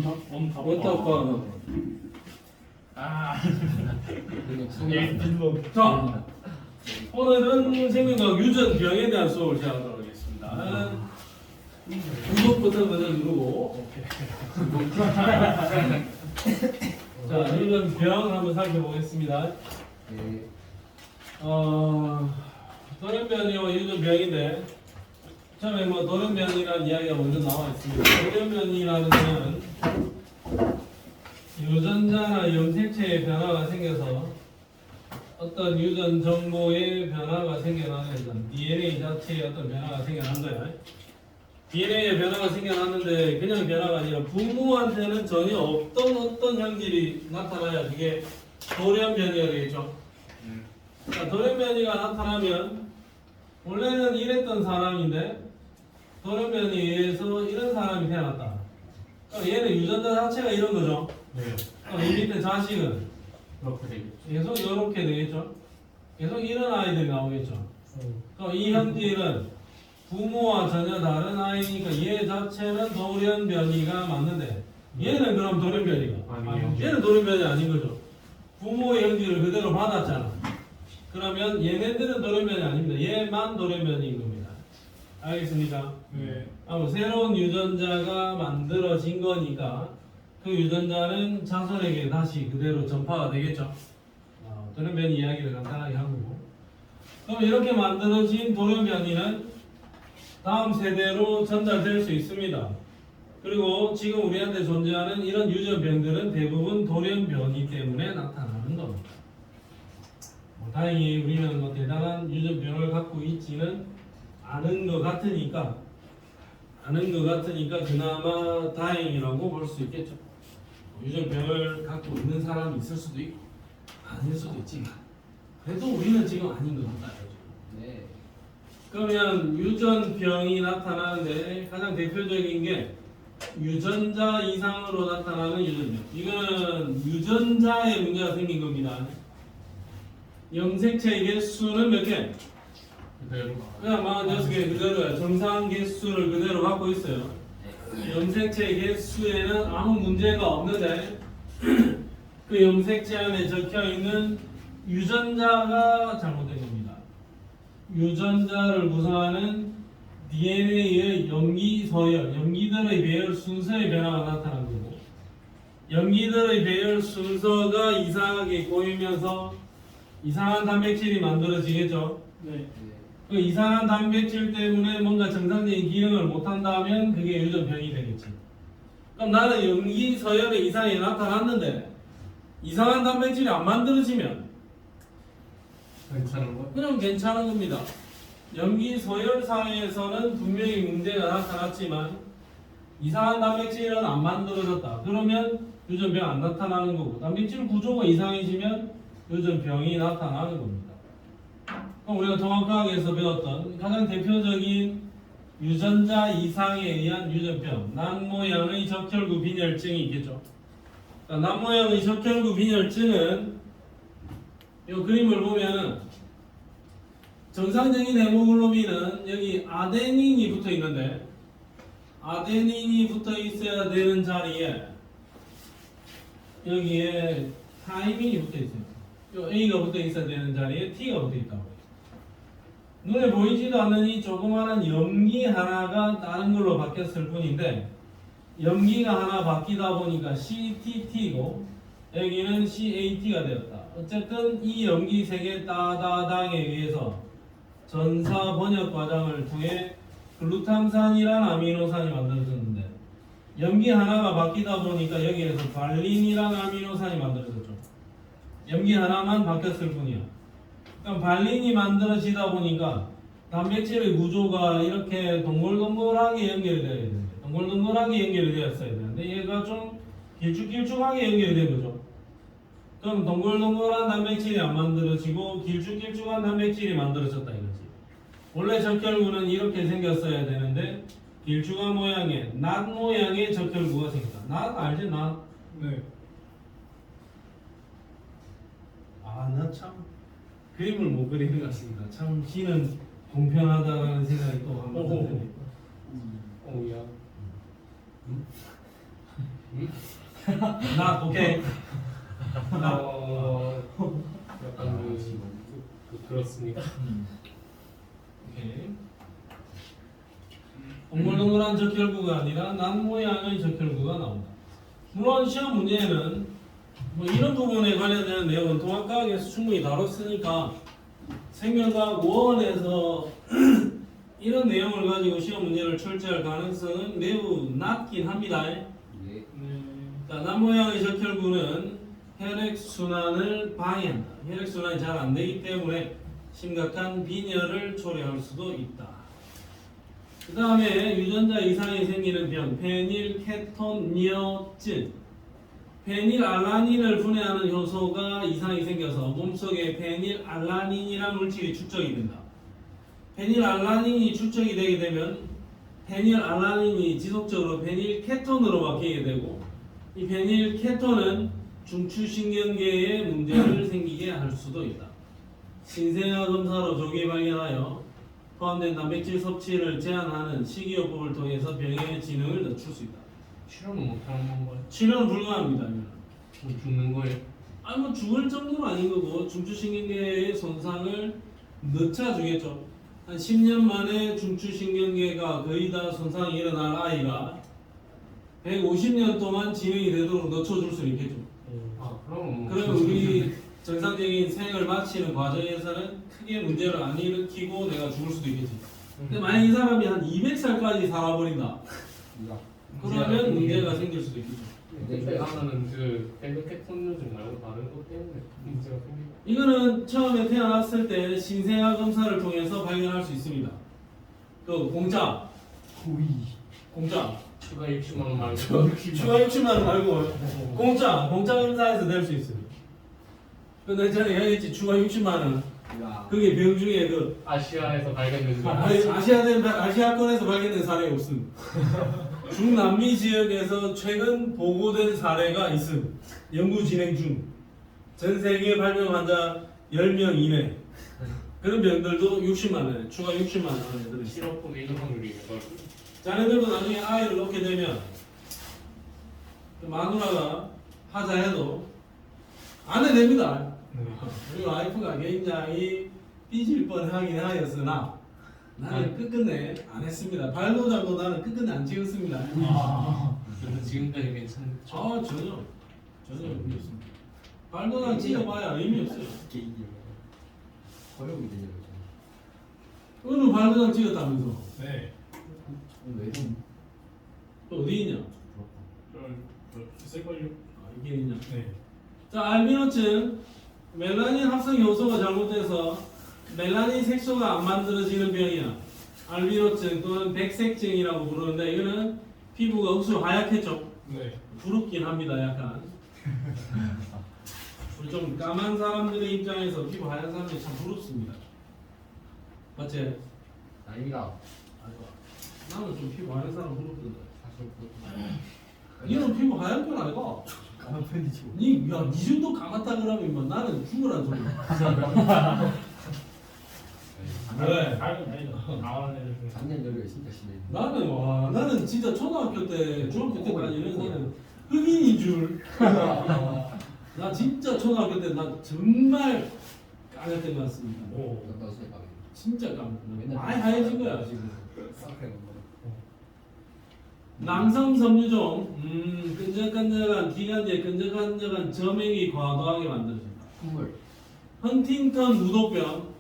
원탑과 자, 오늘은 생명과학 유전병에 대한 수업을 시작하도록 하겠습니다. 구독부터 먼저 누르고 자, 유전병 한번 살펴보겠습니다. 돌연변이와 유전병인데 처음에 돌연변이라는 이야기가 먼저 나와 있습니다. 돌연변이라는 것은 유전자나 염색체의 변화가 생겨서 어떤 유전 정보의 변화가 생겨나는 DNA 자체의 어떤 변화가 생겨난 거야. DNA의 변화가 생겨났는데 그냥 변화가 아니라 부모한테는 전혀 없던 어떤 형질이 나타나야 그게 돌연변이가 되겠죠. 그러니까 돌연변이가 나타나면 원래는 이랬던 사람인데 돌연변이에 의해서 이런 사람이 태어났다. 그러니까 얘는 유전자 자체가 이런 거죠. 그럼 이 밑에 자식은 계속 이렇게 되겠죠. 계속 이런 아이들이 나오겠죠. 그럼 이 형질은 부모와 전혀 다른 아이니까 얘 자체는 돌연변이가 맞는데 얘는 그럼 돌연변이가 아니에요. 얘는 돌연변이 아닌 거죠. 부모의 형질을 그대로 받았잖아. 그러면 얘네들은 돌연변이 아닙니다. 얘만 돌연변이인 겁니다. 알겠습니까? 네. 새로운 유전자가 만들어진 거니까 그 유전자는 자손에게 다시 그대로 전파가 되겠죠. 돌연변이 이야기를 간단하게 하고, 그럼 이렇게 만들어진 돌연변이는 다음 세대로 전달될 수 있습니다. 그리고 지금 우리한테 존재하는 이런 유전병들은 대부분 돌연변이 때문에 나타나는 겁니다. 다행히 우리는 대단한 유전병을 갖고 있지는 않은 것 같으니까 그나마 다행이라고 볼 수 있겠죠. 유전병을 갖고 있는 사람이 있을 수도 있고 아닐 수도 있지만 그래도 우리는 지금 아닌 것 같아요. 네. 그러면 유전병이 나타나는데 가장 대표적인 게 유전자 이상으로 나타나는 유전병. 이거는 유전자에 문제가 생긴 겁니다. 염색체 개수는 몇 개? 그냥 46개 그대로야. 정상 개수를 그대로 갖고 있어요. 염색체 개수에는 아무 문제가 없는데 그 염색체 안에 적혀있는 유전자가 잘못된 겁니다. 유전자를 구성하는 DNA의 염기, 서열, 염기들의 배열 순서의 변화가 나타난 거고, 염기들의 배열 순서가 이상하게 꼬이면서 이상한 단백질이 만들어지겠죠. 네. 그 이상한 단백질 때문에 뭔가 정상적인 기능을 못한다면 그게 유전병이 되겠지. 그럼 나는 염기, 서열의 이상이 나타났는데 이상한 단백질이 안 만들어지면 괜찮은 거? 그냥 괜찮은 겁니다. 염기 서열상에서는 분명히 문제가 나타났지만 이상한 단백질은 안 만들어졌다. 그러면 유전병 안 나타나는 거고, 단백질 구조가 이상해지면 유전병이 나타나는 겁니다. 그럼 우리가 종합과학에서 배웠던 가장 대표적인 유전자 이상에 의한 유전병, 난모양의 적혈구 빈혈증이 있겠죠. 난모양의 적혈구 빈혈증은 이 그림을 보면 정상적인 헤모글로빈은 여기 아데닌이 붙어 있는데 아데닌이 붙어 있어야 되는 자리에 여기에 타이민이 붙어 있어요. 요 A가 붙어 있어야 되는 자리에 T가 붙어 있다고. 눈에 보이지도 않는 이 조그마한 염기 하나가 다른 걸로 바뀌었을 뿐인데 염기가 하나 바뀌다 보니까 CTT고 여기는 CAT가 되었다. 어쨌든 이 염기 세 개 따다당에 의해서 전사 번역 과정을 통해 글루탐산이란 아미노산이 만들어졌는데 염기 하나가 바뀌다 보니까 여기에서 발린이란 아미노산이 만들어졌죠. 염기 하나만 바뀌었을 뿐이야. 그럼 발린이 만들어지다 보니까 단백질의 구조가 이렇게 동글동글하게 연결이 되어야 되는데 동글동글하게 연결이 되었어야 되는데 얘가 좀 길쭉길쭉하게 연결이 된 거죠. 그럼 동글동글한 단백질이 안 만들어지고 길쭉길쭉한 단백질이 만들어졌다 이거지. 원래 적혈구는 이렇게 생겼어야 되는데 길쭉한 모양의 낫 모양의 적혈구가 생겼다. 낫 알지? 낫? 네. 나 참 그림을 못 그리는 것 같습니다. 참 시는 공평하다라는 생각이 또 한번 드네요. 오야. 나 오케이. 약간 그렇습니까? 오케이. 동글동글한 적혈구가 아니라 난 모양의 적혈구가 나온다. 물론 시험 문제에는 뭐 이런 부분에 관련된 내용은 통합과학에서 충분히 다뤘으니까 생명과학 5원에서 이런 내용을 가지고 시험 문제를 출제할 가능성은 매우 낮긴 합니다. 자, 난 모양의 적혈구는 혈액순환을 방해한다. 혈액순환이 잘 안 되기 때문에 심각한 빈혈을 초래할 수도 있다. 그 다음에 유전자 이상이 생기는 병, 페닐케톤니어증. 페닐알라닌을 분해하는 효소가 이상이 생겨서 몸속에 페닐알라닌이라는 물질이 축적이 된다. 페닐알라닌이 축적이 되게 되면 페닐알라닌이 지속적으로 페닐케톤으로 바뀌게 되고 이 페닐케톤은 중추신경계에 문제를 생기게 할 수도 있다. 신생아 검사로 조기 발견하여 포함된 단백질 섭취를 제한하는 식이요법을 통해서 병의 진행을 늦출 수 있다. 치료는 못하는 건가요? 치료는 불가합니다. 이거는. 죽는 거예요? 아니 뭐 죽을 정도는 아닌 거고 중추신경계의 손상을 늦춰주겠죠. 한 10년 만에 중추신경계가 거의 다 손상이 일어날 아이가 150년 동안 진행이 되도록 늦춰줄 수 있겠죠. 그럼 그럼 우리 정상적인 생을 마치는 과정에서는 크게 문제를 안 일으키고 내가 죽을 수도 있겠지. 근데 만약 이 사람이 한 200살까지 살아버린다. 그러면 문제가 생길 수도 있겠죠. 근데 하면은 그 펠리케톤요즘 말고 다른 것 때문에 문제가 생기고. 이거는 처음에 태어났을 때 신생아 검사를 통해서 발견할 수 있습니다. 그 공짜 추가 60만 원 말고 추가 60만 원 말고 공짜 검사에서 낼 수 있어요. 근데 전에 얘기했지 추가 60만 원. 그게 병 중에 그 아시아에서 발견된 거. 아시아권에서 발견된 사례가 없음. 중남미 지역에서 최근 보고된 사례가 있음. 연구 진행 중. 전 세계 발병 환자 10명 이내. 그런 병들도 60만 원, 추가 60만 원 애들이 있어. 7억분의 1 확률이 있는 걸. 자네들도 나중에 아이를 낳게 되면 마누라가 하자 해도 안 해냅니다. 그리고 와이프가 굉장히 삐질 뻔하긴 하였으나 나는 끝끝내 안 했습니다. 발도장도 나는 끝끝내 안 찍었습니다. 그래서 지금까지 괜찮죠? 전혀 의미 없습니다. 발도장 찍어봐야 의미 없어요. 허용이 되냐 어느 발도장 찍었다면서? 네. 또 어디 있냐? 쓸걸요? 이게 있냐? 네. 자, 알비노증 멜라닌 합성 효소가 잘못돼서 멜라닌 색소가 안 만들어지는 병이야. 알비노증 또는 백색증이라고 부르는데 이거는 피부가 억수로 하얗겠죠. 네. 부럽긴 합니다, 약간. 우리 좀 까만 사람들의 입장에서 피부 하얀 사람들이 참 부럽습니다. 맞지? 아닙니다. 나는 좀 피부 하얀 사람 부럽던데. 사실 니는 피부 하얀 편 아이가? 까만 편이지. 니 정도 까맣다 그러면 뭐 나는 죽으란 소리야. 왜? 작년 여름에 진짜 심해. 나는 진짜 초등학교 때, 중학교 때까지는 나는 흑인인 줄. 나 진짜 초등학교 때 나 정말 까맸던 것 같습니다. 나도 진짜 까매. 진짜 까맸다. 많이 하얘진 거야 지금. 쌍크림. 남성 섬유종, 끈적끈적한 기관지에 끈적끈적한 점액이 과도하게 만들어진다. 콧물. 헌팅턴 무도병,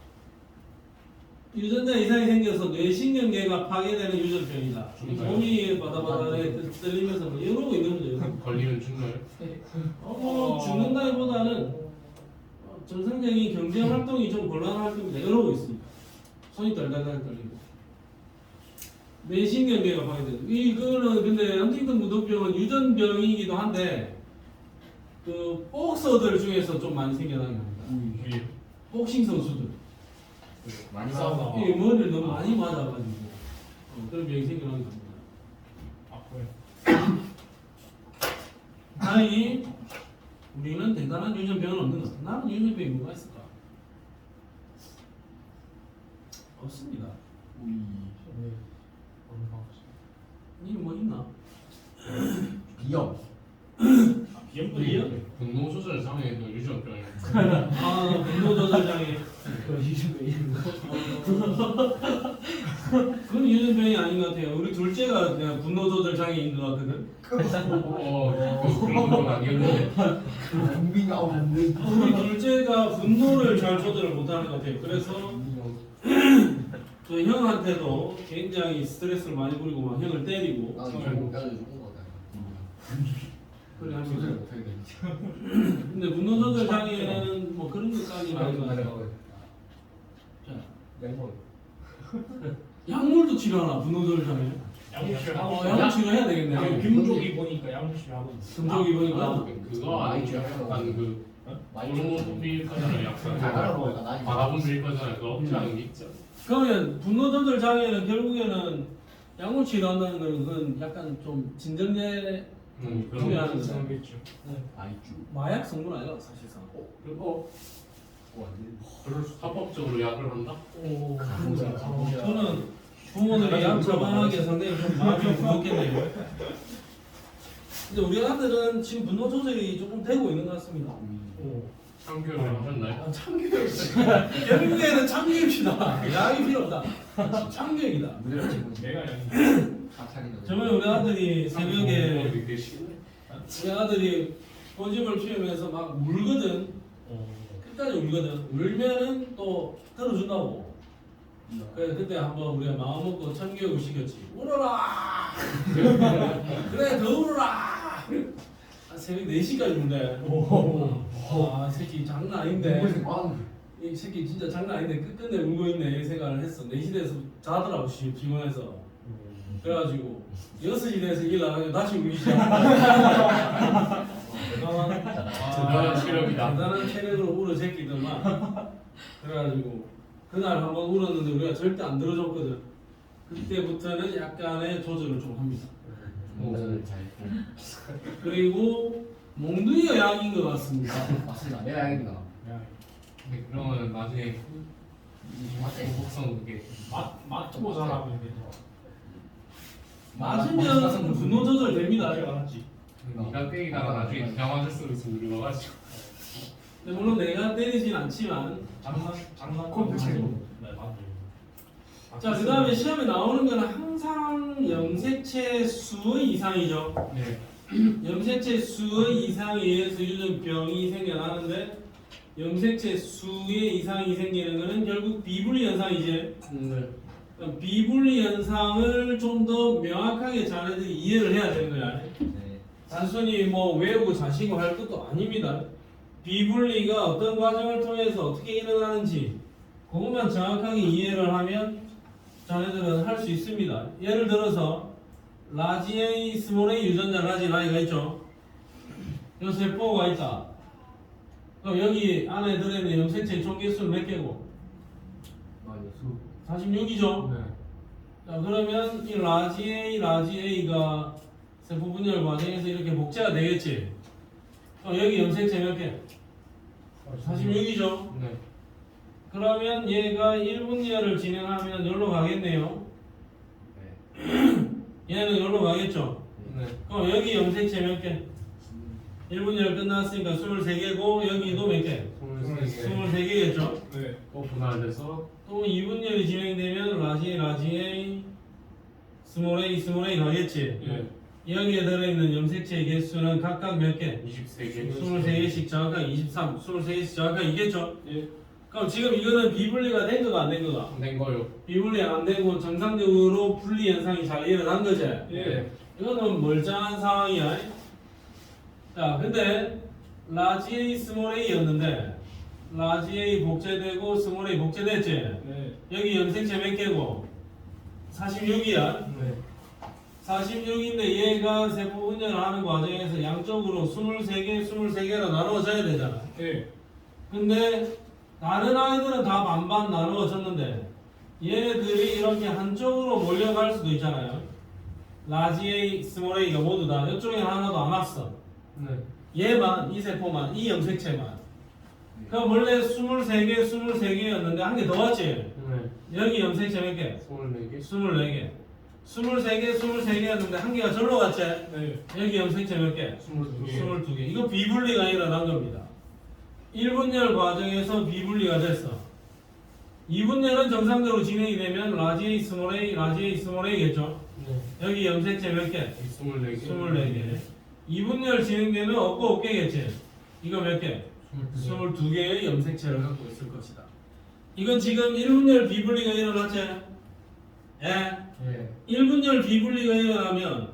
유전자 이상이 생겨서 뇌신경계가 파괴되는 유전병이다. 몸이 바다바다에 떨리면서 뭐 이러고 있는 거죠. 걸리면 죽나요? 죽는다기보다는 정상적인 경제 활동이 좀 곤란할 겁니다. 이러고 있습니다. 손이 떨달달 떨리고. 뇌신경계가 파괴되죠. 이거는 근데 헌팅턴 무도병은 유전병이기도 한데 그 복서들 중에서 좀 많이 생겨나는 겁니다. 복싱 선수들. 많이 싸우나? 이게 머리를 너무 많이 맞아가지고 그런 병이 생겨나는 겁니다. 아파요. 다행히 우리는 대단한 유전병은 없는 것 같아. 나는 유전병이 뭐가 있을까? 없습니다. 니는 뭐 있나? 비염. 염분이요? 분노 조절 장애도 유전병이야. 아, 분노 조절 장애. 그건 유전병이 아닌 것 같아요. 우리 둘째가 그냥 분노 조절 장애인 것 같거든. 그런 건 아니었는데. 국민가 없는. 우리 둘째가 분노를 잘 조절을 못하는 것 같아요. 그래서 저 형한테도 굉장히 스트레스를 많이 부리고 막 형을 때리고 나는 결국 뼈를 죽은 거다. 그래 조절 합니다. 못하게 되니까. 근데 분노 조절 장애는 뭐 그런 것까지는 아닌 것 같아요. 자, 양보. 약물도 치료하나 분노 조절 장애? 약물 치료해야 되겠네. 금쪽이 보니까 양무실 하고 있어. 금쪽이 보니까 그거 아니죠. 약간 그 호르몬 거잖아요. 약간 알아보니까 나이. 바다분들 거잖아요. 그 없지않은 게 있죠. 그러면 분노 조절 장애는 결국에는 약물 치료한다는 건 그건 약간 좀 진정제 그런 중요한 거. 거죠. 그렇죠. 아이쭈. 마약 성분 아니야 사실상. 그리고 완전. 그럴 수 합법적으로 약을 한다? 오, 가보자, 가보자. 저는 부모들이 약 처방하기에 상당히 좀 마음이 무겁겠네요. 근데 우리 아들은 지금 분노 조절이 조금 되고 있는 것 같습니다. 참교육을 하셨나요? 아, 참교육. 결국에는 참교육이다. 약이 필요 없다. 참교육이다. 무대를 치고 내가 양. 사찰이다. 저번에 우리 아들이 새벽에 이렇게 쉬네. 우리 아들이 꼬집을 피우면서 막 울거든. 끝까지 울거든. 울면은 또 들어준다고. 그래 그때 한번 우리가 마음 먹고 참교육을 시켰지. 울어라. 그래 더 울어라. 새벽 4시까지 운대. 아 새끼 장난 아닌데. 이 새끼 진짜 장난 아닌데 끝끝내 울고 있네 이 생각을 했어. 4시 돼서 자더라고 피곤해서. 그래가지고 6시 돼서 일어나가지고 다시 울기 시작했다. 대단한 체력이다. 대단한 체력으로 울어 새끼들만. 그래가지고 그날 한번 울었는데 우리가 절대 안 들어줬거든. 그때부터는 약간의 조절을 좀 합니다. 무대를 잘. 그리고 몽둥이가 약인 것 같습니다. 맞습니다. 내가 양이다. 근데 그러면 나중에 복성 그게 맞고 살아보는 게 더. 맞으면 분노 조절 됩니다. 알았지. 네가 때리다가 나중에 네가 맞을 수도 있으면 우리 와가지고 근데 물론 내가 때리진 않지만. 장난. 콘텐츠로. 네 맞아요. 자, 그 다음에 시험에 나오는 거는 항상 염색체 수의 이상이죠. 네. 염색체 수의 이상에 의해서 유전병이 생겨나는데 염색체 수의 이상이 생기는 거는 결국 비분리 현상이지. 네. 그럼 비분리 현상을 좀 더 명확하게 자네들이 이해를 해야 되는 거야. 네. 단순히 뭐 외우고 자시고 할 것도 아닙니다. 비분리가 어떤 과정을 통해서 어떻게 일어나는지 그것만 정확하게 이해를 하면 자네들은 할 수 있습니다. 예를 들어서 라지 A, 스몰 A 유전자 라지 라이가 있죠. 이 세포가 있다. 그럼 여기 안에 들어있는 염색체 총 개수는 몇 개고? 맞아. 수. 46이죠. 네. 자 그러면 이 라지 A가 세포 분열 과정에서 이렇게 복제가 되겠지. 여기 염색체 몇 개? 46이죠. 네. 그러면 얘가 1분열을 진행하면 여기로 가겠네요. 네. 얘는 여기로 가겠죠. 네. 그럼 여기 염색체 몇 개? 1분열 끝났으니까 23개고 여기도 몇 개? 23개겠죠. 네. 또 분할돼서 또 2분열이 진행되면 라지 A, 스몰 A 가겠지. 네. 여기에 들어있는 염색체의 개수는 각각 몇 개? 23개. 23개씩 정확하게 23, 23개씩 정확하게 이겠죠? 예. 그럼 지금 이거는 비분리가 된 거가 안 된 거가? 된 거요. 비분리 안 되고 정상적으로 분리 현상이 잘 일어난 거지? 예. 이거는 멀쩡한 상황이야. 자, 근데 라지 A, 스몰 A였는데 라지 A 복제되고 스몰 A 복제됐지? 네. 여기 염색체 몇 개고? 46이야. 네. 46인데 얘가 세포 분열하는 과정에서 양쪽으로 23개로 나누어져야 되잖아. 예. 근데 다른 아이들은 다 반반 나누어졌는데 얘네들이 이렇게 한쪽으로 몰려갈 수도 있잖아요. 라지 A, 스몰 A가 모두 다 이쪽에 하나도 안 왔어. 네. 얘만, 이 세포만, 이 염색체만. 그럼 원래 23개였는데 한 개 더 왔지? 네. 여기 염색체 몇 개? 24개. 24개. 23개, 23개였는데 한 개가 절로 갔지? 네. 여기 염색체 몇 개? 22개. 22개. 이거 비분리가 일어난 겁니다. 1분열 과정에서 비분리가 됐어. 2분열은 정상적으로 진행이 되면 라지 A, 스몰 A, 라지 A, 스몰 A겠죠? 네. 여기 염색체 몇 개? 24개. 24개. 2분열 진행되면 없고 없게겠지? 이거 몇 개? 22개의 염색체를 갖고 있을 것이다. 이건 지금 1분열 비분리가 일어났지? 예? 네. 1분열 비분리가 일어나면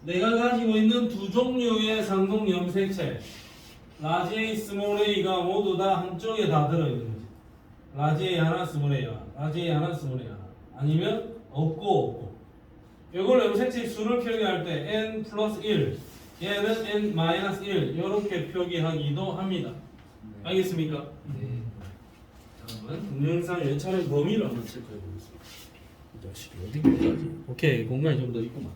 내가 가지고 있는 두 종류의 상동 염색체 라지 A, 스몰 A가 모두 다 한쪽에 다 들어있는 거지. 라지 A 하나, 스몰 A 하나, 라지 A 하나, 스몰 A 하나. 아니면 없고. 이걸 염색체 수를 표기할 때 n 플러스 1, 얘는 n 마이너스 1 이렇게 표기하기도 합니다. 알겠습니까? 네. 잠깐만 동영상 예찬의 범위를 한번 체크해 보겠습니다. 이 자식이 어디까지? 오케이, 공간이 좀 더 있구만.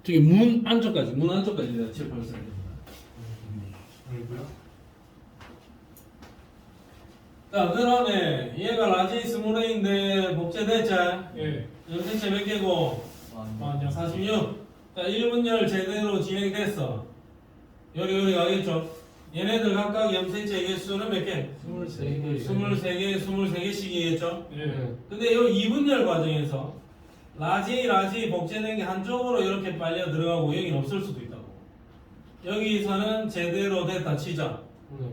저기 문 안쪽까지 내가 칠판을 써야 됩니다. 아니고요. 자, 그다음에 얘가 라지 스몰 A인데 복제됐지? 예. 염색체 몇 개고? 맞아. 46. 자, 1분열 제대로 진행됐어. 여기 가겠죠? 얘네들 각각 염색체 개수는 몇 개? 23개. 23개씩이겠죠? 예. 근데 이 2분열 과정에서 라지 복제된 게 한쪽으로 이렇게 빨려 들어가고 여기는 없을 수도 있다고. 여기서는 제대로 됐다 치자. 네.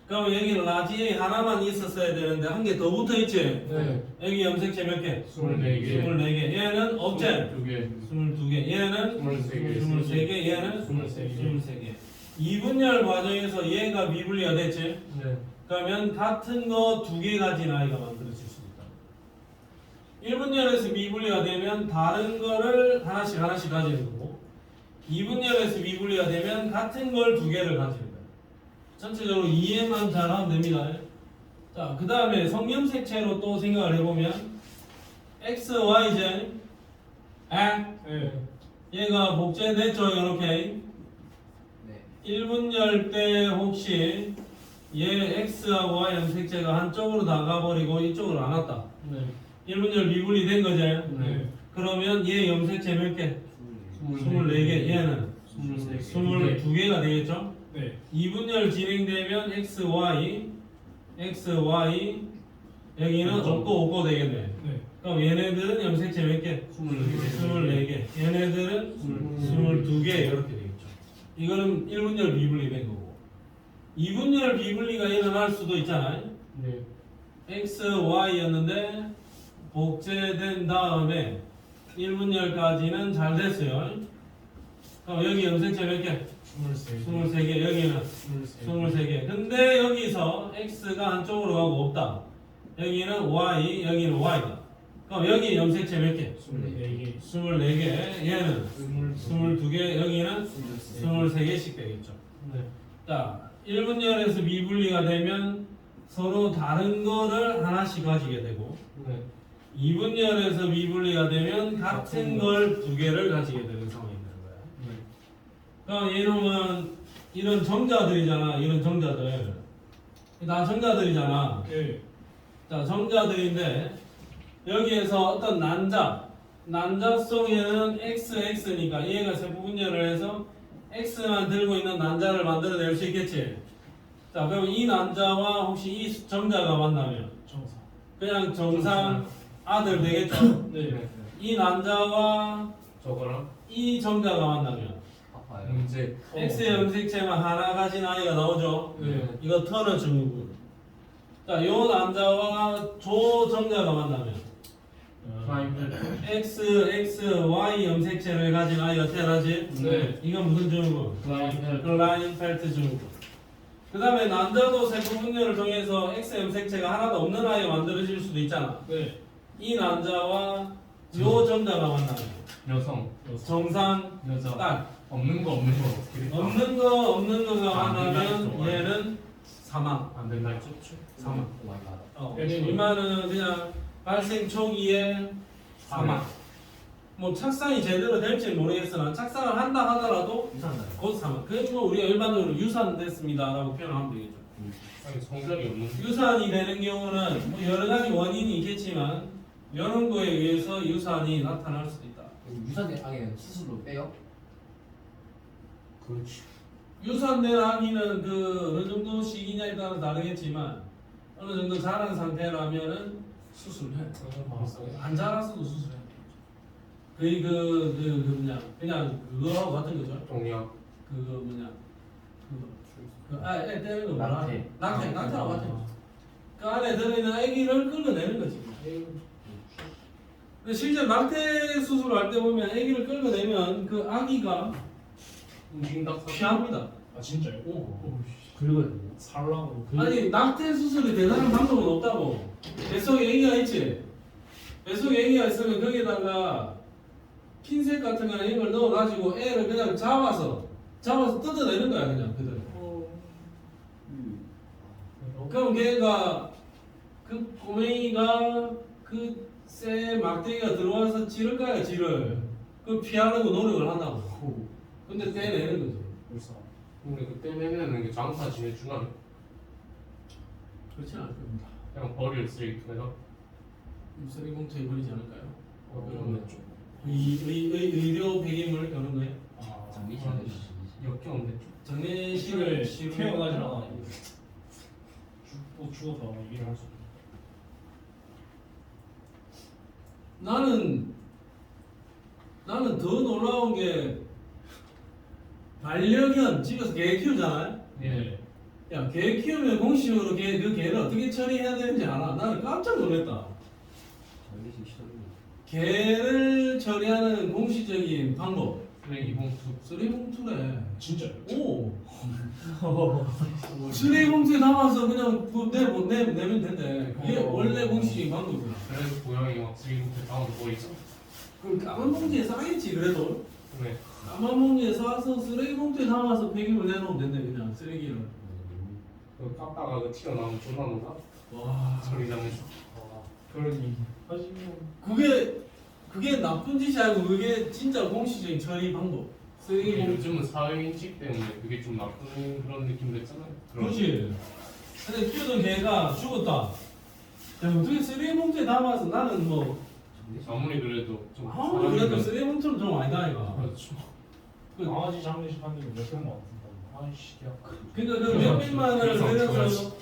그럼 여기 라지 A 하나만 있었어야 되는데 한 개 더 붙어 있지? 네. 여기 염색체 몇 개? 24개. 24개. 얘는 없제? 22개. 22개. 얘는 23개. 23개. 얘는 23개. 23개. 2분열 과정에서 얘가 미분리가 됐지? 네. 그러면 같은 거 두 개 가진 아이가 만들어질 수도 있다. 1분열에서 미분리가 되면 다른 거를 하나씩 가지는 거고 2분열에서 미분리가 되면 같은 걸 두 개를 가지는 거예요. 전체적으로 이해만 잘하면 됩니다. 자, 그 다음에 성염색체로 또 생각을 해보면 X, Y제 예. 얘가 복제됐죠, 이렇게. 네. 1분열 때 혹시 얘 X하고 Y 염색체가 한쪽으로 다 가버리고 이쪽으로 안 왔다. 네. 1분열 미분리 된 거지? 네. 그러면 얘 염색체 몇 개? 24개. 얘는 23개. 22개가 되겠죠? 네. 2분열 진행되면 X, Y 여기는 없고 되겠네. 네. 그럼 얘네들은 염색체 몇 개? 24개. 얘네들은 22개 이렇게 되겠죠. 이거는 1분열 비분리 된 거고. 2분열 비분리가 일어날 수도 있잖아요. 네. X, Y였는데 복제된 다음에 1분열까지는 잘 됐어요. 그럼 여기 염색체 몇 개? 23개. 여기는 23개. 근데 여기서 X가 한쪽으로 가고 없다. 여기는 Y, 여기는 Y다. 그럼 여기 염색체 몇 개? 24개. 24개. 얘는 22개. 여기는 23개씩 되겠죠. 네. 자, 1분열에서 미분리가 되면 서로 다른 거를 하나씩 가지게 되고 네. 2분열에서 미분리가 되면 같은 걸 두 개를 가지게 되는 상황이 되는 거야. 네. 그럼 이놈은 이런 정자들이잖아. 이런 정자들. 다 정자들이잖아. 예. 자, 정자들인데 여기에서 어떤 난자 속에는 XX니까 얘가 세부분열을 해서 X만 들고 있는 난자를 만들어낼 수 있겠지. 자, 그럼 이 난자와 혹시 이 정자가 만나면 정사. 그냥 정상 아들 되겠죠. 네. 이 난자와 저거랑 이 정자가 만나면 아파요. 문제. X의 염색체만 하나 가진 아이가 나오죠. 네. 이거 터너 증후군. 자, 요 남자와 조 정자가 만나면 X, Y 염색체를 가진 아이가 태어나지. 네. 이건 무슨 증후군? 클라인펠트 증후군. 그 다음에 남자도 세부분열을 통해서 X 염색체가 하나도 없는 아이가 만들어질 수도 있잖아. 네. 이 남자와 요 정자가 만나면 여성. 정상 여자. 딸. 없는 거 어떻게 될까? 없는 거가 안 만나면 된다, 얘는 사망. 안 된다 했죠? 사망. 오 마이 갓. 얘는 이만은 그냥 발생 초기에 사망. 뭐 착상이 제대로 될지 모르겠으나 착상을 한다 하더라도 유산나요? 곧 사망. 그게 뭐 우리가 일반적으로 유산됐습니다라고 표현하면 되겠죠. 아니 성별이 없는. 유산이 되는 경우는 뭐 여러 가지 원인이 있겠지만 이런 거에 의해서 유산이 나타날 수도 있다. 유산의 악에 수술로 빼요? 그렇지. 유산된 아기는 그 어느 정도 시기냐에 따라 다르겠지만 어느 정도 자란 상태라면은 수술해. 안 자랐어도 수술해. 거의 그 뭐냐 그냥 그거하고 같은 거죠. 동의하고. 그거 뭐냐 애 때리는 거 뭐라? 낙태하고 같은 거죠. 그 안에 들어있는 아기를 끌어내는 거지. 근데 실제 낙태 수술을 할 때 보면 아기를 끌어내면 그 아기가 움직인다. 피합니다. 아 진짜요? 긁어요. 살라고. 아니 낙태 수술이 대단한 방법은 없다고. 뱃속에 아기가 있지. 뱃속에 아기가 있으면 거기에다가 핀셋 같은 거나 이런 걸 넣어가지고 애를 그냥 잡아서 뜯어내는 거야 그냥 그대로. 그럼 걔가 그 꼬맹이가 그 새 막대기가 들어와서 찌를까요 찌를. 그 피하려고 노력을 한다고. 근데 떼내는 거지. 벌써. 근데 그때 내면은 게 장사 지내주나? 그렇지 않을 겁니다. 그냥 버릴 쓰레기통에다. 쓰레기 봉투에 버리지 않을까요? 그러면 좀 의료 배임을 여는 거예요? 아. 장미신 역겨운데 좀. 장례식을 태어나질 않아. 죽어서 얘기를 할 수. 나는 더 놀라운 게 반려견 집에서 개 키우잖아요. 예. 야, 개 키우면 공식적으로 그 개를 어떻게 처리해야 되는지 알아? 나는 깜짝 놀랐다. 장미신 시절이 개를 처리하는 공식적인 방법. 쓰레기 봉투. 쓰레기 봉투래. 진짜요? 오. 쓰레기 봉투에 담아서 그냥 내면 된대. 그게 원래 공식적인 방법이야. 그래서 고양이 막 쓰레기 봉투에 담아서 버리죠. 그럼 까만 봉지에 싸겠지 그래도. 네. 까만 봉지에 싸서 쓰레기 봉투에 담아서 폐기물 내놓으면 된대 그냥 쓰레기를. 그 깎다가 그 튀어나오면 존나 놀라. 와. 처리장에서. 그러니. 하지만. 그게 나쁜 짓이 아니고 그게 진짜 공식적인 처리 방법. 쓰레기 이게 봉투. 요즘은 사회인식 때문에 그게 좀 나쁜 그런 느낌도 있잖아요. 그렇지. 근데 키우던 개가 죽었다. 야, 어떻게 쓰레기 봉투에 담아서 나는 뭐 아무리 그래도 좀 아무리 그래도 쓰레기 봉투는 좀 아니다 이가. 그렇죠. 강아지 장례식 하는데 몇 병만 왔다. 아이씨, 야. 그러니까 그 몇백만 원을 들여서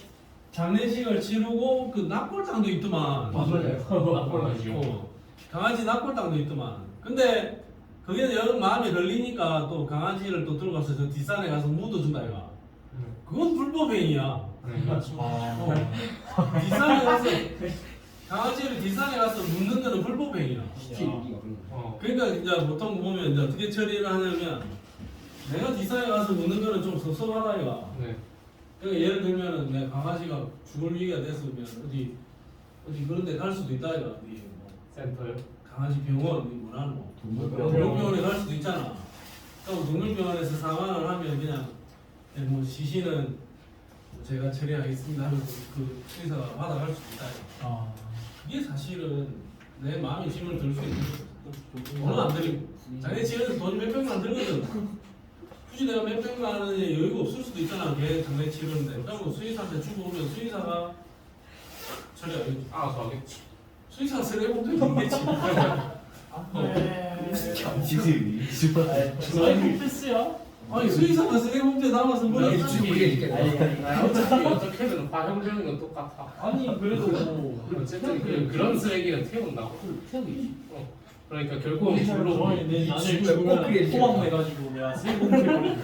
장례식을 치르고 그 낙골당도 있더만. 낙골당이요. 강아지 낙골당도 있더만. 근데 그게 영 마음에 걸리니까 또 강아지를 또 들고 가서 저 뒷산에 가서 묻어준다 이가. 그건 불법행위야. 그렇죠. 뒷산에 가서 강아지를 뒷산에 가서 묻는 거는 불법행위야. 시티 여기가 그런 거. 그러니까 이제 보통 보면 이제 어떻게 처리를 하냐면 내가 뒷산에 가서 묻는 거는 좀 섭섭하다 이가. 네. 그러니까 예를 들면은 내 강아지가 죽을 위기가 됐으면 어디 그런 데 갈 수도 있다 이가. 어디 뭐 센터요. 강아지 병원 뭐라 뭐 동물병원. 동물병원에 갈 수도 있잖아. 그럼 동물병원에서 사망을 하면 그냥 뭐 시신은 뭐 제가 처리하겠습니다 하면 그 의사가 받아갈 수도 있다 이가. 아. 그게 사실은 내 마음에 짐을 들 수 있는 거죠. 돈은 안 들이고 장례치료에서 돈이 몇백만 원 들거든. 굳이 내가 몇백만 원에 여유가 없을 수도 있잖아. 걔 장례치료인데 그러면 수의사한테 주고 오면 수의사가 처리하겠지. 알아서 하겠지. 수의사가 쓰레기 봉투에 있겠지. 주사위 패스야? 아니 수의사가 쓰레기 봉투에 담아서 머리에 어떻게든 화형되는 건 똑같아. 아니 그래도 뭐. 어쨌든 그런 쓰레기는 태운다고. 태우기. 그러니까 결국은 불로 내 나중에 지구에 죽으면 꺾이게 토막 내가지고 내가 세금을 버리고.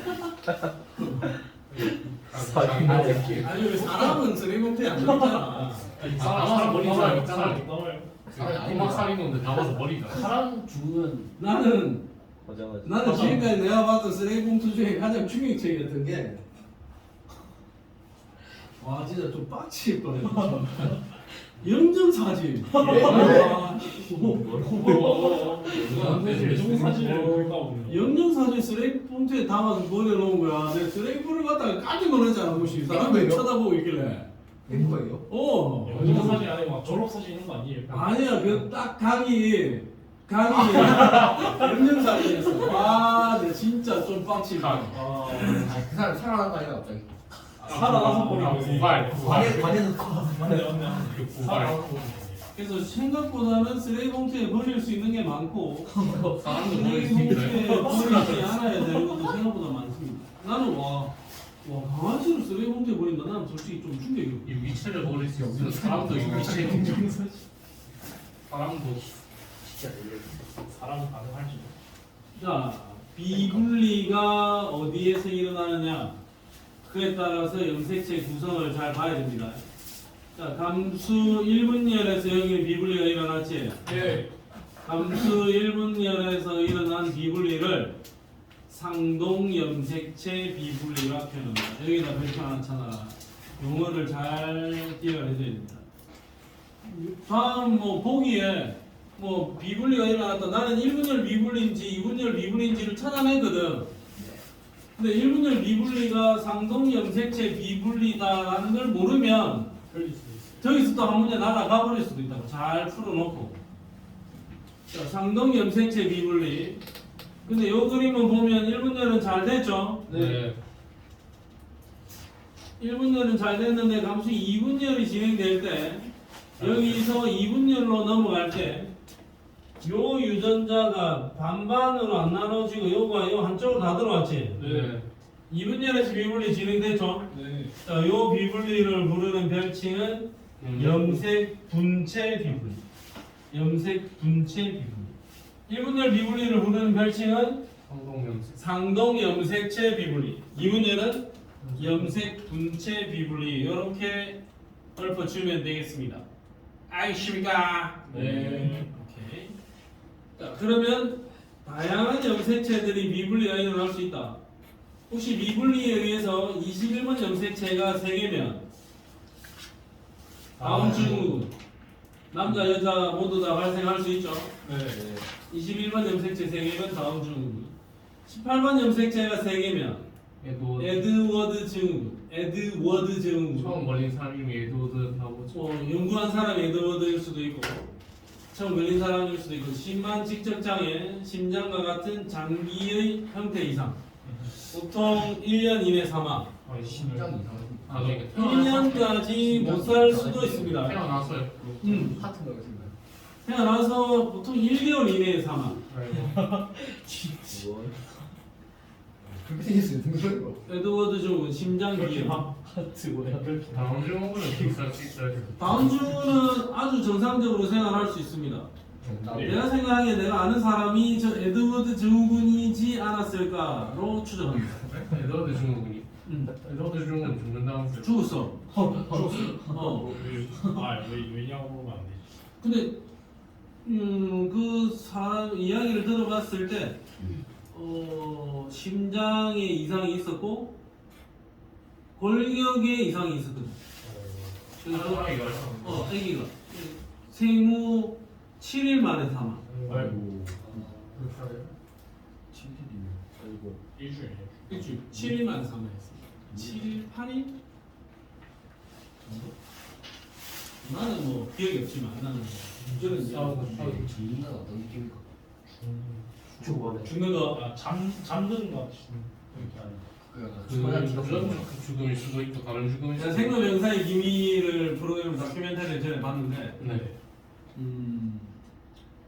아니 왜 사람은 쓰레기 봉투에 안 넣잖아. 담아서 버린 사람 있잖아. 나와요. 토막 살인건데 담아서 버리다. 사람 죽으면 나는 맞아. 지금까지 내가 봤던 쓰레기 봉투 중에 가장 충격적이었던 게 와 진짜 좀 빡칠 뻔했어. 영정사진. 외종 사진을 볼까 보네. 영정사진 쓰레기 봉투에 담아서 버려놓은 거야. 내 쓰레기불을 갖다가 까지 버렸잖아. 혹시 사람이 쳐다보고 있길래. 된 거예요? 어. 외종 사진 안에 막 졸업 사진 이런 거 아니에요? 아니야 그 딱 각이 영정사진이었어. 와, 내 진짜 좀 빡치다. 아. 그 사람 살아난 거 아니야 갑자기? 살아나서 버리고. 부활. 관에 넣고. 맞네 맞네. 그 부활. 살아나서 버리고. 그래서 생각보다는 쓰레기 봉투에 버릴 수 있는 게 많고 사람도 버릴 쓰레기 수 있어요. 봉투에 버리지 않아야 되는 것도 생각보다 많습니다. 나는 와 강아지를 쓰레기 봉투에 버린다. 나는 솔직히 좀 충격이에요. 유기체를 버릴 수 있으면 사람도 유기체. 사람도 진짜 사람이 가능할지. 자, 비분리가 어디에서 일어나느냐? 그에 따라서 염색체 구성을 잘 봐야 됩니다. 자, 감수 1분열에서 여기 비분리가 일어났지? 예. 감수 1분열에서 일어난 비분리를 상동 염색체 비분리라 표현합니다. 여기다 별표 하나 쳐놔라. 용어를 잘 기억을 해줘야 됩니다. 다음 뭐 보기에 뭐 비분리가 일어났다. 나는 1분열 비분리인지 2분열 비분리인지를 찾아냈거든. 근데 1분열 비분리가 상동 염색체 비분리다라는 걸 모르면 틀릴 수 있어요. 저기서 또 한 문제 날아가 버릴 수도 있다고. 잘 풀어놓고. 자, 상동 염색체 비분리. 근데 요 그림을 보면 1분열은 잘 됐죠? 네. 1분열은 잘 됐는데 감수 2분열이 진행될 때 여기서 2분열로 넘어갈 때 요 유전자가 반반으로 안 나눠지고 요거가 요 한쪽으로 다 들어왔지? 네. 2분열에서 비분리 진행됐죠? 네. 자, 요 비분리를 부르는 별칭은 염색 분체 비분리. 염색 분체 비분리. 1분열 비분리를 부르는 별칭은 성동염색. 상동 염색체 비분리. 2분열은 염색 분체 비분리. 이렇게 읊어주면 되겠습니다. 아이십니까? 네. 오케이. 자, 그러면 다양한 염색체들이 미분리가 일어날 수 있다. 혹시 미분리에 의해서 21번 염색체가 3개면 다음 중 남자 여자 모두 다 발생할 수 있죠. 네. 21번 염색체 3개면 다음 중 18번 염색체가 3개면 얘도 에드워드 증후군 처음 걸린 사람이 에드워드라고 연구한 사람이 에드워드일 수도 있고 처음 걸린 사람일 수도 있고 심한 직접장애, 심장과 같은 장기의 형태 이상 보통 1년 이내 사망 심장 이상한. 나중에 1년까지 못 살 수도 있습니다. 태어나서요. 하트 넣으신가요? 태어나서 보통 1개월 이내에 사망. 뭘? 그렇게 생겼어요. 등소리로. 에드워드 증후군 심장 기형. 하트 뭐야? 다음 질문은 비쌀 수 있어요. 다음 주는 아주 정상적으로 생활할 수 있습니다. 정답. 내가 생각하기에 내가 아는 사람이 저 에드워드 증후군이지 않았을까로 추정합니다. 에드워드 증후군이. 에드워드 증후군 죽는다면서요. 죽었어. 왜냐고 물으면 안 되지. 근데 그 사람 이야기를 들어봤을 때 심장에 이상이 있었고 골격에 이상이 있었거든. 그래서 아기가 생후 7일 만에 사망. 아이고. 그렇게 7일이면. 아이고. 일주일. 일주일 7일 만에 사망했어. 7일 8일 정도? 나는 뭐 기억이 없지만 나는 문제는 죽는다 어떤 느낌일까? 죽는 거 잠드는 거 같이. 이렇게 아니. 그 죽음일 수도 있고 다른 죽음일 제가 수도 있고. 생로병사의 기밀을 프로그램 다큐멘터리를 전에 봤는데 네.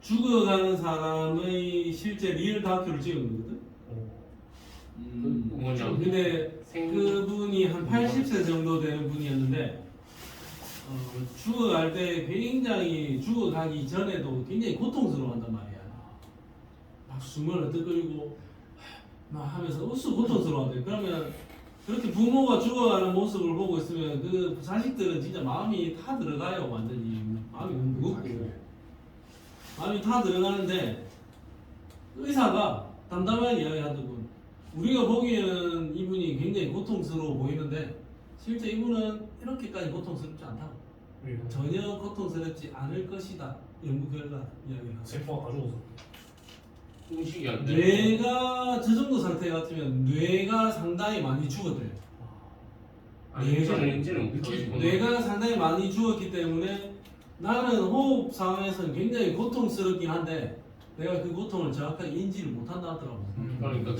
죽어가는 사람의 실제 리얼 다큐를 찍은 거거든. 뭐냐? 근데 그분이 한 80세 정도 되는 분이었는데 죽어갈 때 굉장히 죽어가기 전에도 굉장히 고통스러워한단 말이야. 막 숨을 헐떡거리고 막 하면서 어수 고통스러워한대. 그러면 그렇게 부모가 죽어가는 모습을 보고 있으면 그 자식들은 진짜 마음이 타 들어가요. 완전히 마음이 무겁고 마음이 타 들어가는데 의사가 담담하게 이야기하더군. 우리가 보기에는 이분이 굉장히 고통스러워 보이는데 실제 이분은 이렇게까지 고통스럽지 않다고. 전혀 고통스럽지 않을 것이다. 연구 결과 이야기를 하고. 세포가 가져오서. 음식이 안 돼. 뇌가 저 정도 상태 같으면 뇌가 상당히 많이 죽었대요. 인지는 느끼고. 뇌가 상당히 많이 죽었기 때문에 나는 호흡 상황에서는 굉장히 고통스럽긴 한데 내가 그 고통을 정확하게 인지를 못한다 하더라고. 그러니까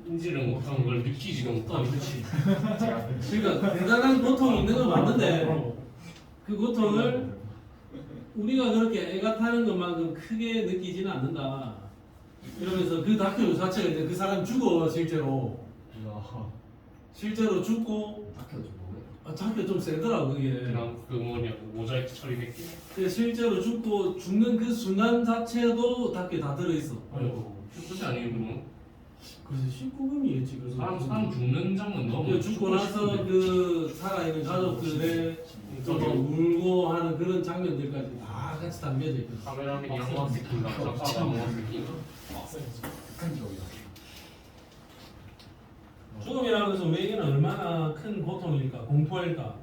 인지를 못하는 걸 느끼지도 못하고. 그렇지. 그러니까 대단한 고통이 있는 건 맞는데 그 고통을 우리가 그렇게 애가 타는 것만큼 크게 느끼지는 않는다. 이러면서 그 다큐 자체가 이제 그 사람 죽어 실제로. 실제로 죽고 다큐죠 뭐예요? 다큐 좀 세더라고 그게. 그냥 그 뭐냐 모자이크 처리됐기. 근데 실제로 죽고 죽는 그 순간 자체도 다큐에 다 들어있어. 아이고 슈퍼지 아니에요 그러면? 그래서 19금이겠지. 그래서 사람 죽는 장면 너무 그 죽고 나서 그 살아있는 가족들의 좀 울고 하는 그런 장면들까지 다 같이 담겨져 있거든. 카메라맨이 양호한 새끼인가 작가가 양호한 새끼인가? 극한 직업이다. 죽음이라는 것은 우리에게는 얼마나 큰 고통일까, 공포일까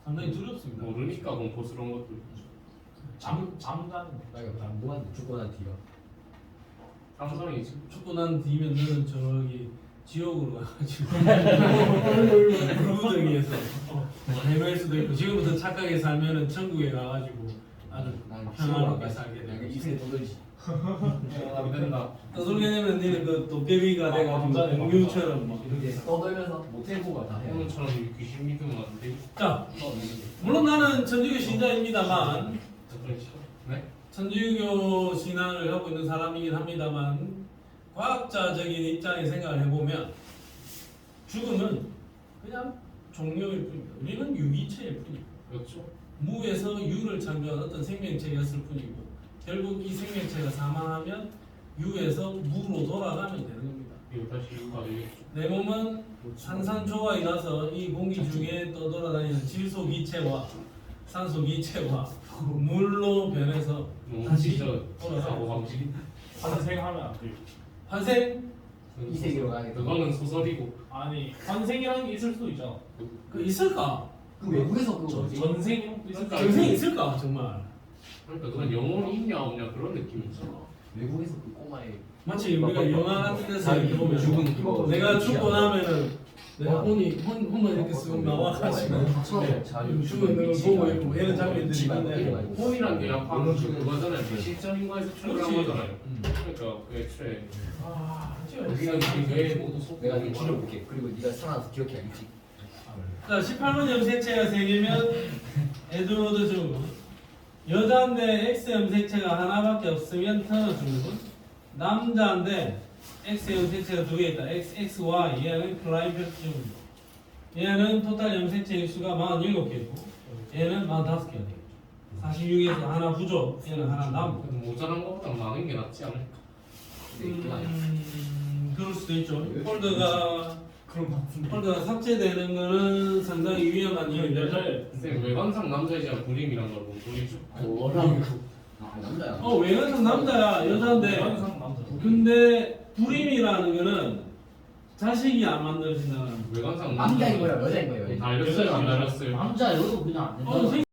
상당히 두렵습니다. 모르니까 공포스러운 것도 있죠. 잠자는 거. 나 이거 뭐하는데 죽고 난 뒤가. 상상이지. 죽고 난 뒤면 너는 저기 지옥으로 가가지고 불구덩이에서 헤맬 수도 있고 지금부터 착하게 살면은 천국에 가가지고 아주 편안하게 살게 내가 되고 이승에 떠들지. 안 된다. 떠돌게 되면 너는 그 도깨비가 돼가지고 공유처럼 막 이렇게 이렇게. 떠들면서 모텔보가 다 해. 오늘처럼 귀신 믿으면 안 돼. 자, 물론 나는 천주교 신자입니다만 네? 천주교 신앙을 하고 있는 사람이긴 합니다만 과학자적인 입장에 생각을 해보면 죽음은 그냥 종료일 뿐입니다. 우리는 유기체일 뿐이고 그렇죠. 무에서 유를 창조한 어떤 생명체였을 뿐이고 결국 이 생명체가 사망하면 유에서 무로 돌아가면 되는 겁니다. 이거 다시 이유가 되겠죠. 내 몸은 산산조각이 나서 이 공기 중에 떠돌아다니는 질소 기체와 산소 기체와 물로 변해서 너무 다시 진짜 돌아가고 사고 방식. 환생하면 안 돼요. 환생 이 세계로 가야겠다. 그거는 소설이고. 아니 환생이라는 게 있을 수도 있잖아. 그 있을까? 그 외국에서 그거 뭐지? 전생 이런 것도 있을 거 전생 있을까 정말? 그러니까 그건 영혼이 있냐 없냐 그런 느낌이잖아. 외국에서 그 꼬마의 마치 우리가 영화 같은 데서 이렇게 보면 죽은 그거 내가 죽고 나면은 내가 혼만 이렇게 쓱 나와가지고 죽은 걸 보고 있고 이런 장면들이 있는데 혼이란 게 약간 그거잖아요. 실전인과에서 출연한 그렇지. 거잖아요. 그러니까 그 애초에 아, 우리가 왜 내가 이거 줄여볼게. 그리고 네가 살아나서 기억해야겠지. 자, 18번 염색체가 3개면 에드워드 증후군. 여자인데 X 염색체가 하나밖에 없으면 터너 증후군. 남자인데 X 염색체가 2개 있다. XY 얘는 클라인펠트 증후군. 얘는 토탈 염색체의 수가 47개고 얘는 45개가 되겠죠. 46에서 하나 부족, 얘는 하나 남고. 모자란 것보다 많은 게 낫지 않을까? 그럴 수도 있죠. 폴더가 그런 거 같은데. 폴더가 삭제되는 거는 상당히 위험한 일인데 여자애. 쌤 외관상 남자이지만 불임이란 걸 보면 돌이죠. 아 남자야. 외관상 남자야 여자인데 항상 남자. 근데 불임이라는 거는 자식이 안 만들어진다는 외관상 남자인 거야 여자인 거예요? 달렸어요 안 달렸어요? 남자 여도 그냥 안 된다.